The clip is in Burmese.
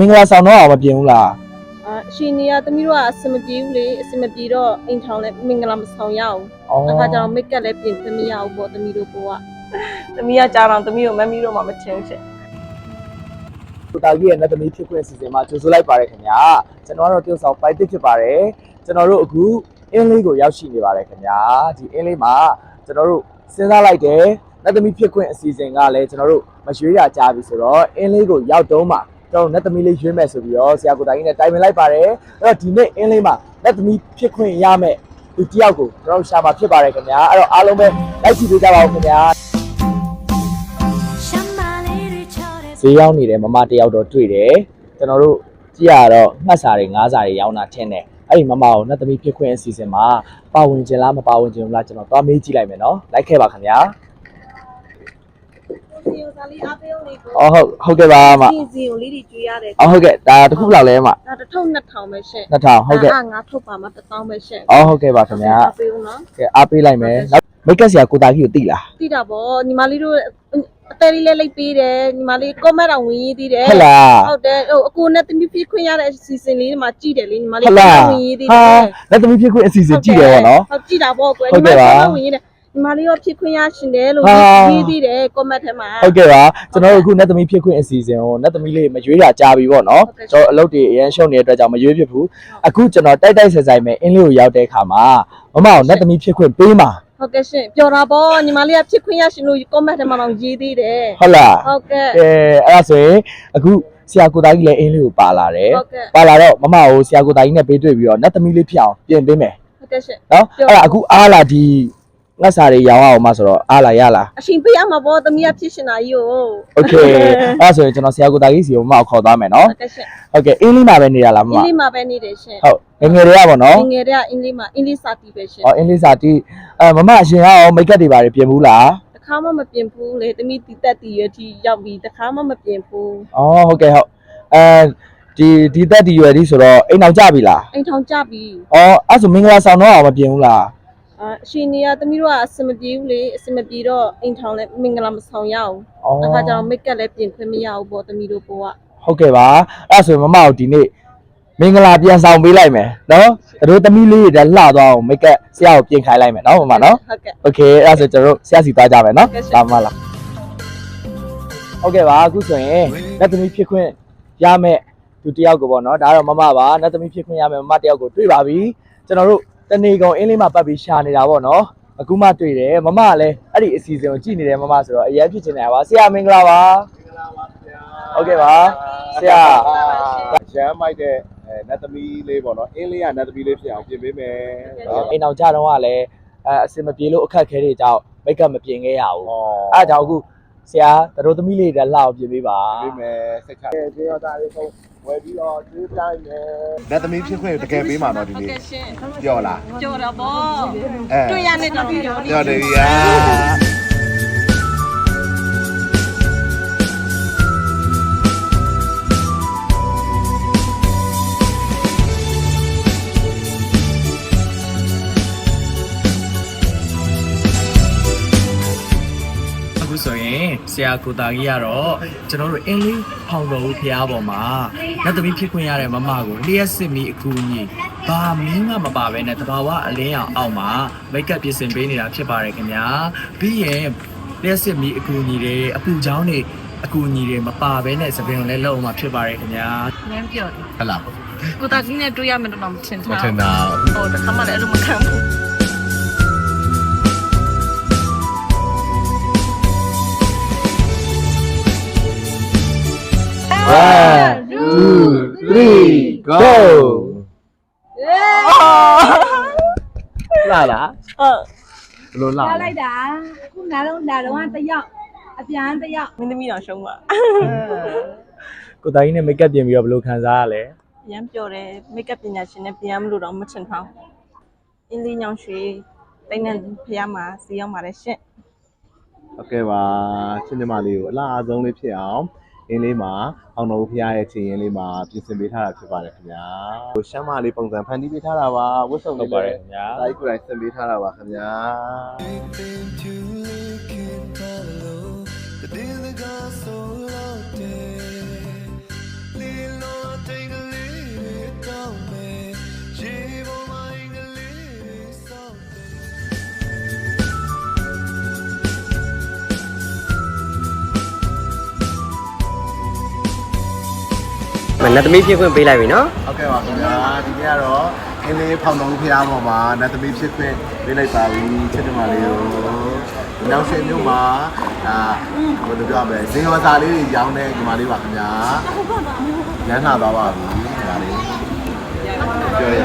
မင်္ဂလာဆောင်တော့မပြင်ဘူးလား ရှင်နေရသမီးတို့ကအစမပြေဘူးလေအစမပြေတော့အိမ်ထောင်လည်းမင်္ဂလာမဆောင်ရအောင်အခါကျတော့မိတ်ကပ်လည်းပြင်သမီးရအောင်ပေါ့သမီးတို့ကသမီးကကြာတော့သမီးတို့မမီးတို့မှမချင်းရှင့် ကိုတာကြီးရဲ့နဲ့သမီးဖြစ်ခွင့်စီစဉ်မှာကြိုဆိုလိုက်ပါရခင်ဗျာကျွန်တော်ကတော့တရုတ်ဆောင်ပိုက်တစ်ဖြစ်ပါတယ်ကျွန်တော်တို့အခုအင်းလေးကိုရောက်ရှိနေပါတယ်ခင်ဗျာဒီအင်းလေးမှာကျွန်တော်တို့စဉ်းစားလိုက်တယ်နဲ့သမီးဖြစ်ခွင့်အစီအစဉ်ကလည်းကျွန်တော်တို့မရွေးရကြပြီဆိုတော့အင်းလေးကိုရောက်တော့မှကျွန်တော်နဲ့သမီးလေးရွေးမယ်ဆိုပြီးတော့ဆရာကိုတာကြီးနဲ့တိုင်ပင်လိုက်ပါတယ်အဲ့တော့ဒီနေ့အင်းလေးမှာနဲ့သမီးဖြစ်ခွင့်ရမယ်ဒီတယောက်ကိုကျွန်တော်ရှာမှာဖြစ်ပါတယ်ခင်ဗျာအဲ့တော့အားလုံးပဲလိုက်ကြည့်ပေးကြပါဦးခင်ဗျာဈေးရောက်နေတဲ့မမတယောက်တော့တွေ့တယ်ကျွန်တော်တို့ကြည့်ရတော့မှတ်စာတွေငါးစာတွေရောင်းတာထင်တယ်အဲ့ဒီမမကိုနဲ့သမီးဖြစ်ခွင့်အစီအစဉ်မှာပါဝင်ခြင်းလားမပါဝင်ခြင်းလားကျွန်တော်သွားမေးကြည့်လိုက်မယ်နော်လိုက်ခဲ့ပါခင်ဗျာစီယိုစာလေးအားပေးအောင်လေးကိုဟုတ်ကဲ့ပါမစီယိုလေးတွေကျွေးရတယ်ဟုတ်ကဲ့ဒါတစ်ခုလောက်လဲမဒါတစ်ထုပ်2000ပဲရှင့်2000ဟုတ်ကဲ့ငါထုတ်ပါမှာ1000ပဲရှင့်ဟုတ်ကဲ့ပါခင်ဗျာအားပေးဦးနော်ကဲအားပေးလိုက်မယ်နောက်မိတ်ကပ်ဆရာကိုတာကြီးကိုသိလားသိတာပေါ့ညီမလေးတို့အသေးလေးလေးပေးတယ်ညီမလေးကွန်မန့်အောင်ဝင်ရေးသေးတယ်ဟုတ်လားဟုတ်တယ်ဟိုအကိုနဲ့သမီးဖြစ်ခွင့်ရတဲ့အစီအစဉ်လေးတွေမှာကြည့်တယ်လေညီမလေးဝင်ရေးသေးတယ်လက်သမီးဖြစ်ခွင့်အစီအစဉ်ကြည့်တယ်ပေါ့နော်ဟုတ်ကြည့်တာပေါ့ကွယ်ညီမလေးဝင်ရေးတယ်ညီမလေးရောဖြစ်ခွင့်ရရှင်တယ်လို့ရေးသေးတယ်ကွန်မန့်ထဲမှာဟုတ်ကဲ့ပါကျွန်တော်တို့အခုနဲ့သမီးဖြစ်ခွင့်အစီအစဉ်ကိုနဲ့သမီးလေးမရွေးတာကြားပြီပေါ့နော်ကျွန်တော်အလုပ်တွေအရင်ရှုံနေတဲ့အတွက်ကြောင့်မရွေးဖြစ်ဘူးအခုကျွန်တော်တိုက်တိုက်ဆိုင်မဲ့အင်းလေးကိုရောက်တဲ့အခါမှာမမကိုနဲ့သမီးဖြစ်ခွင့်ပေးမှာဟုတ်ကဲ့ရှင်ပြောတာပေါ့ညီမလေးကဖြစ်ခွင့်ရရှင်လို့ comment ထဲမှာတော့ရေးသေးတယ်ဟုတ်လားဟုတ်ကဲ့အဲ့ဒါဆိုရင်အခုဆရာကိုတာကြီးလည်းအင်းလေးကိုပါလာတယ်ပါလာတော့မမကိုဆရာကိုတာကြီးနဲ့ပေးတွေ့ပြီးတော့နတ်သမီးလေးဖြစ်အောင်ပြင်ပေးမယ်ဟုတ်ကဲ့ရှင်နော်အဲ့ဒါအခုအားလာဒီငါစားတွေရောင်းအောင်မှဆိုတော့အားလာရလားအရှင်ပေးရမှာပေါ့သမီးကဖြစ်ရှင်တာကြီးကိုโอเคအဲ့ဒါဆိုရင်ကျွန်တော်ဆရာကိုတာကြီးစီကိုမမခေါ်သွားမယ်နော်ဟုတ်ကဲ့ရှင်ဟုတ်ကဲ့အင်းလေးမှာပဲနေရလားမမအင်းလေးမှာပဲနေတယ်ရှင်ဟုတ်ငယ်တွေကပေါ့နော်ငယ်တွေကအင်းလေးမှာအင်းလေးစာတီးပဲရှင်အင်းလေးစာတီးမမအရှင်ကရောမိတ်ကပ်တွေပါတယ်ပြင်ဘူးလားတခါမှမပြင်ဘူးလေသမီးတီတက်တီရွယ်တီရောက်ပြီးတခါမှမပြင်ဘူးဟုတ်ကဲ့ဟုတ်ဒီတက်တီရွယ်ဒီဆိုတော့အိမ်အောင်ကြပြီလားအိမ်ထောင်ကြပြီအဲ့ဆိုမင်္ဂလာဆောင်တော့မပြင်ဘူးလားအရှင်နေရသမီးတို့ကအစမပြေဘူးလေအစမပြေတော့အိမ်ထောင်လည်းမင်္ဂလာမဆောင်ရအောင်အခါကျတော့မိတ်ကပ်လည်းပြင်ခွင့်မရဘူးပေါ့သမီးတို့ကဟုတ်ကဲ့ပါအဲ့ဆိုရင်မမတို့ဒီနေ့မင်္ဂလာပြန်ဆောင်ပေးလိုက်မယ်နော်တို့သမီးလေးတွေလှသွားအောင်မိတ်ကပ်ဆရာကိုပြင်ခိုင်းလိုက်မယ်နော်မမနော်ဟုတ်ကဲ့โอเคအဲ့ဆိုကျွန်တော်တို့ဆရာစီသွားကြမယ်နော်ဒါမှလားဟုတ်ကဲ့ပါအခုဆိုရင်လက်သမီးဖြစ်ခွင့်ရမယ်သူတယောက်ကိုပေါ့နော်ဒါတော့မမပါလက်သမီးဖြစ်ခွင့်ရမယ်မမတယောက်ကိုတွေ့ပါပြီကျွန်တော်တို့တနေကုန်အင်းလေးမှာပတ်ပြီးရှာနေတာပေါ့နော်အခုမှတွေ့တယ်မမကလည်းအဲ့ဒီအစီအစဉ်ကိုကြည့်နေတယ်မမဆိုတော့အရင်ဖြစ်နေတာပါဆရာမင်္ဂလာပါဟုတ်ကဲ့ပါဆရာရမ်းမိုက်တဲ့နတ်သမီးလေးပေါ့နော်အင်းလေးကနတ်သမီးလေးဖြစ်အောင်ပြင်ပေးမယ်နော်အိမ်အောင်ကြတော့ကလည်းအစင်မပြေလို့အခက်ခဲတွေကြောင့်မိတ်ကပ်မပြင်ခဲ့ရဘူးအဲ့ဒါကြောင့်အခုဆရာတို့သမီးလေးတွေလှအောင်ပြင်ပေးပါပြင်မယ်စိတ်ချကျေရောသားလေးဆုံးဝယ်ပြီးတော့ကျွေးပြိုင်းမယ်နတ်သမီးဖြစ်ခွင့်တကယ်ပေးမှာတော့ဒီနေ့ပြောလားပြောတော့ဗောတွေ့ရနေတော့ပြောတယ်ဗျာဆိုရင်ဆရာကိုတာကြီးကတော့ကျွန်တော်တို့အင်းလေးဖောင်တော်ဦးဖျားပေါ်မှာလက်သမီးဖြစ်ခွင့်ရတဲ့မမကိုလျှက်စစ်မီအကူကြီးဘာမင်းကမပါဘဲနဲ့တဘာဝအလင်းအောင်အောက်မှာမိတ်ကပ်ပြင်ဆင်ပေးနေတာဖြစ်ပါတယ်ခင်ဗျာပြီးရင်လျှက်စစ်မီအကူကြီးတွေအပူချောင်းတွေအကူကြီးတွေမပါဘဲနဲ့သပင်ကိုလည်းလုံးအောင်ဖြစ်ပါတယ်ခင်ဗျာနင်းပြောတယ်ဟလာကိုတာကြီးနဲ့တွေ့ရမယ်တော့မထင်ထားမထင်တာဟုတ်တခါမှလည်းအဲ့လိုမခံဘူး1 2 3 go လာလားဘလို့လာလိုက်တာခုနားလုံးကတယောက်အပြန်တယောက်မင်းသမီးတော်ရှုံးပါကိုတာကြီးနဲ့မိတ်ကပ်ပြင်ပြီးတော့ဘလို့ခံစားရလဲရမ်းပြောတယ်မိတ်ကပ်ပညာရှင်နဲ့ပြင်ရမလို့တော့မချင်ထောင်းအင်းလေးညောင်ရွှေတိတ်နဲ့ဖျားမှာစီရောက်ပါတယ်ရှင့်ဟုတ်ကဲ့ပါချင်းညီမလေးကိုအလားအဆုံးလေးဖြစ်အောင်အင်းလေးမှာအောင်တော်ဖျားရဲ့ခြေရင်းလေးမှာပြင်ဆင်ပေးထားတာဖြစ်ပါတယ်ခင်ဗျာဟိုရှမ်းမလေးပုံစံဖန်တီးပေးထားတာပါဝတ်စုံလုပ်ပါတယ်ခင်ဗျာဒါကြီးကိုယ်တိုင်ဆင်ပေးထားတာပါခင်ဗျာThe နတ်သမီးဖြစ်ခွင့်ပေးလိုက်ပြီနော် ဟုတ်ကဲ့ပါခင်ဗျာဒီနေ့ကတော့အင်းလေးဖောင်တော်ဖျားပေါ်မှာနတ်သမီးဖြစ်ခွင့်ပေးလိုက်ပါပြီချစ်တယ်မလေးကိုနောက်ဆက်မျိုးမှာဘယ်လိုပြောမလဲဇင်ဝစာလေးတွေရောင်းတဲ့ဒီမလေးပါခင်ဗျာရမ်းလာသွားပါပြီဒီမလေးပြောရ